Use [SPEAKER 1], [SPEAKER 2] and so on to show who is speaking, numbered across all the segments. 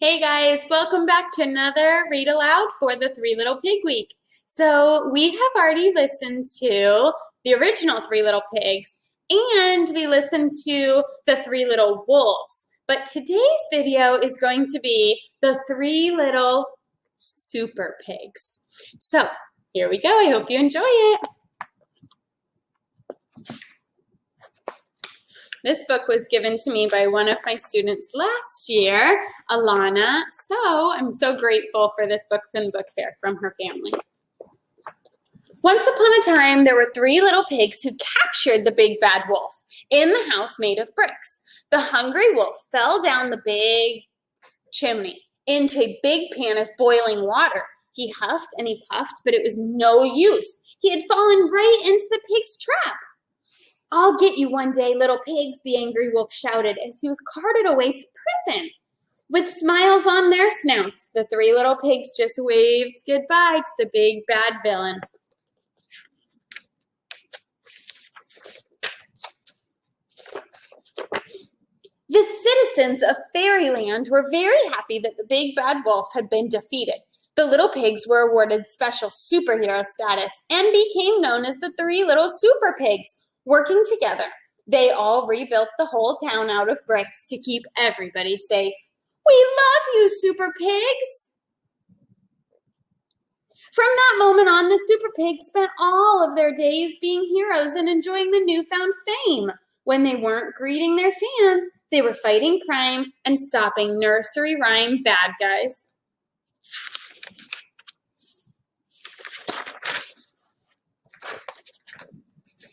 [SPEAKER 1] Hey guys, welcome back to another Read Aloud for the Three Little Pig Week. So we have already listened to the original Three Little Pigs and we listened to the Three Little Wolves. But today's video is going to be the Three Little Super Pigs. So here we go. I hope you enjoy it. This book was given to me by one of my students last year, Alana, so I'm so grateful for this book from the book fair from her family. Once upon a time, there were three little pigs who captured the big bad wolf in the house made of bricks. The hungry wolf fell down the big chimney into a big pan of boiling water. He huffed and he puffed, but it was no use. He had fallen right into the pig's trap. "I'll get you one day, little pigs," the angry wolf shouted as he was carted away to prison. With smiles on their snouts, the three little pigs just waved goodbye to the big bad villain. The citizens of Fairyland were very happy that the big bad wolf had been defeated. The little pigs were awarded special superhero status and became known as the Three Little Super Pigs. Working together, they all rebuilt the whole town out of bricks to keep everybody safe. "We love you, Super Pigs!" From that moment on, the Super Pigs spent all of their days being heroes and enjoying the newfound fame. When they weren't greeting their fans, they were fighting crime and stopping nursery rhyme bad guys.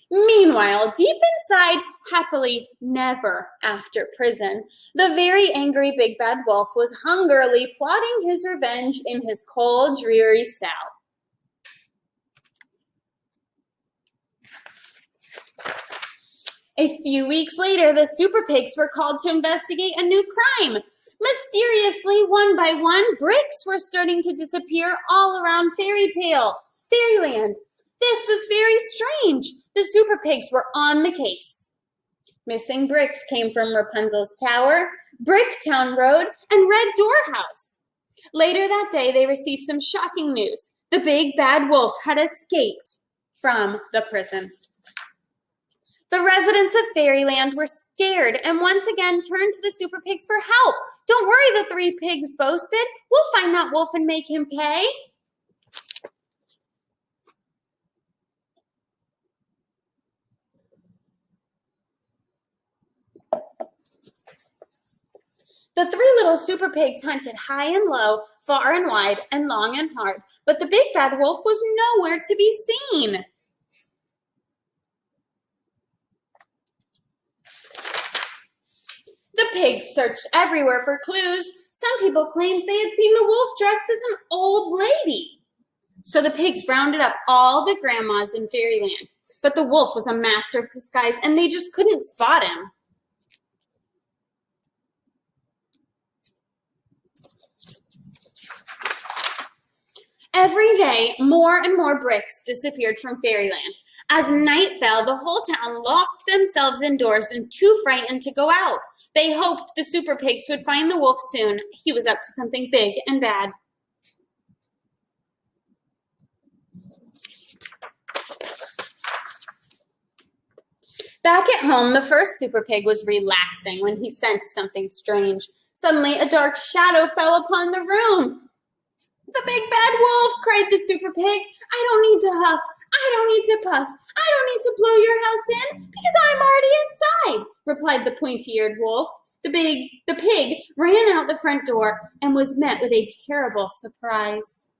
[SPEAKER 1] Meanwhile, deep inside, happily never after prison, the very angry big bad wolf was hungrily plotting his revenge in his cold, dreary cell. A few weeks later, the Super Pigs were called to investigate a new crime. Mysteriously, one by one, bricks were starting to disappear all around Fairyland. This was very strange. The Super Pigs were on the case. Missing bricks came from Rapunzel's Tower, Bricktown Road, and Red Door House. Later that day, they received some shocking news. The big bad wolf had escaped from the prison. The residents of Fairyland were scared and once again turned to the Super Pigs for help. "Don't worry," the three pigs boasted. "We'll find that wolf and make him pay." The three little Super Pigs hunted high and low, far and wide, and long and hard, but the big bad wolf was nowhere to be seen. The pigs searched everywhere for clues. Some people claimed they had seen the wolf dressed as an old lady. So the pigs rounded up all the grandmas in Fairyland, but the wolf was a master of disguise and they just couldn't spot him. Every day, more and more bricks disappeared from Fairyland. As night fell, the whole town locked themselves indoors and too frightened to go out. They hoped the Super Pigs would find the wolf soon. He was up to something big and bad. Back at home, the first Super Pig was relaxing when he sensed something strange. Suddenly, a dark shadow fell upon the room. "The big bad wolf!" cried the Super Pig. "I don't need to huff. I don't need to puff. I don't need to blow your house in because I'm already inside," replied the pointy-eared wolf. The pig ran out the front door and was met with a terrible surprise.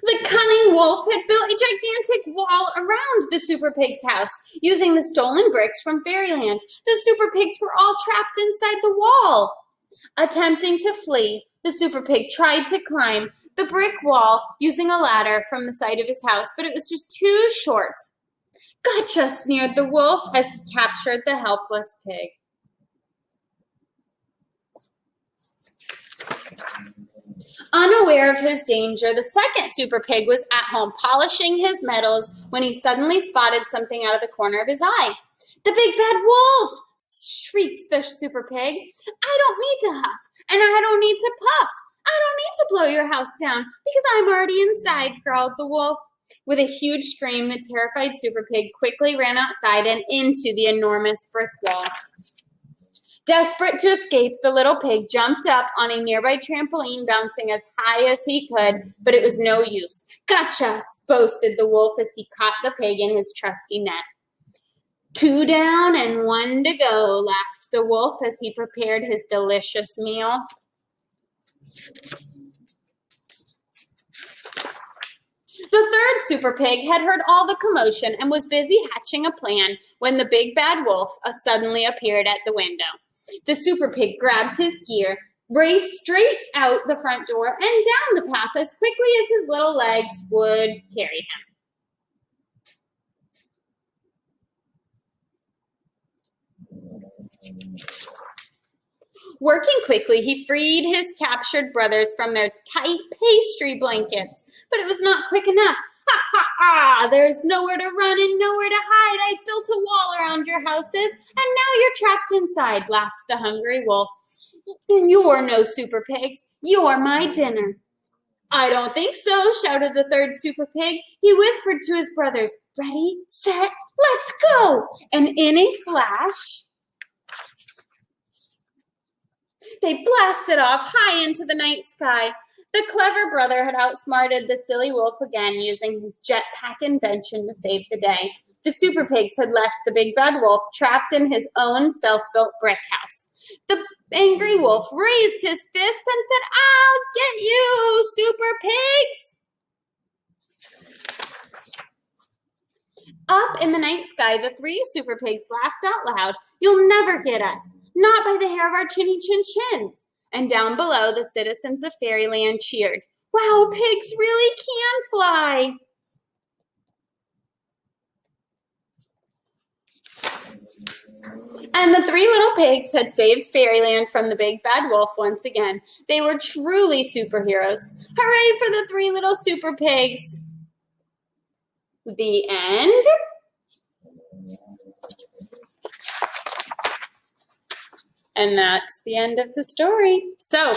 [SPEAKER 1] The cunning wolf had built a gigantic wall around the Super Pig's house using the stolen bricks from Fairyland. The Super Pigs were all trapped inside the wall. Attempting to flee, the Super Pig tried to climb the brick wall using a ladder from the side of his house, but it was just too short. "Gotcha," sneered the wolf as he captured the helpless pig. Unaware of his danger, the second Super Pig was at home polishing his metals when he suddenly spotted something out of the corner of his eye. "The big bad wolf!" shrieked the Super Pig. I don't need to huff, and I don't need to puff. I don't need to blow your house down because I'm already inside, growled the wolf. With a huge scream, the terrified Super Pig quickly ran outside and into the enormous brick wall. Desperate to escape, the little pig jumped up on a nearby trampoline, bouncing as high as he could, but it was no use. Gotcha, boasted the wolf as he caught the pig in his trusty net. 2 down and 1 to go, laughed the wolf as he prepared his delicious meal. The third Super Pig had heard all the commotion and was busy hatching a plan when the big bad wolf suddenly appeared at the window. The Super Pig grabbed his gear, raced straight out the front door and down the path as quickly as his little legs would carry him. Working quickly, he freed his captured brothers from their tight pastry blankets, but it was not quick enough. Ha ha ha! There's nowhere to run and nowhere to hide. I've built a wall around your houses, and now you're trapped inside, laughed the hungry wolf. You're no Super Pigs. You're my dinner. I don't think so, shouted the third Super Pig. He whispered to his brothers, ready, set, let's go! And in a flash, they blasted off high into the night sky. The clever brother had outsmarted the silly wolf again, using his jetpack invention to save the day. The Super Pigs had left the big bad wolf trapped in his own self-built brick house. The angry wolf raised his fists and said, I'll get you, Super Pigs! Up in the night sky, the 3 Super Pigs laughed out loud. You'll never get us, not by the hair of our chinny chin chins. And down below, the citizens of Fairyland cheered. Wow, pigs really can fly! And the 3 little pigs had saved Fairyland from the big bad wolf once again. They were truly superheroes. Hooray for the 3 little Super Pigs! The end. And that's the end of the story. So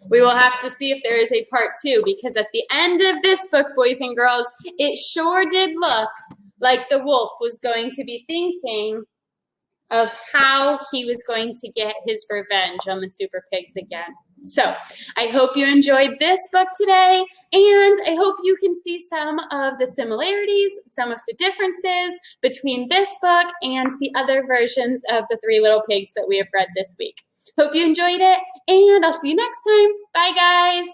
[SPEAKER 1] we will have to see if there is a part 2, because at the end of this book, boys and girls, it sure did look like the wolf was going to be thinking of how he was going to get his revenge on the Super Pigs again. So I hope you enjoyed this book today, and I hope you can see some of the similarities, some of the differences between this book and the other versions of the 3 Little Pigs that we have read this week. Hope you enjoyed it, and I'll see you next time. Bye, guys.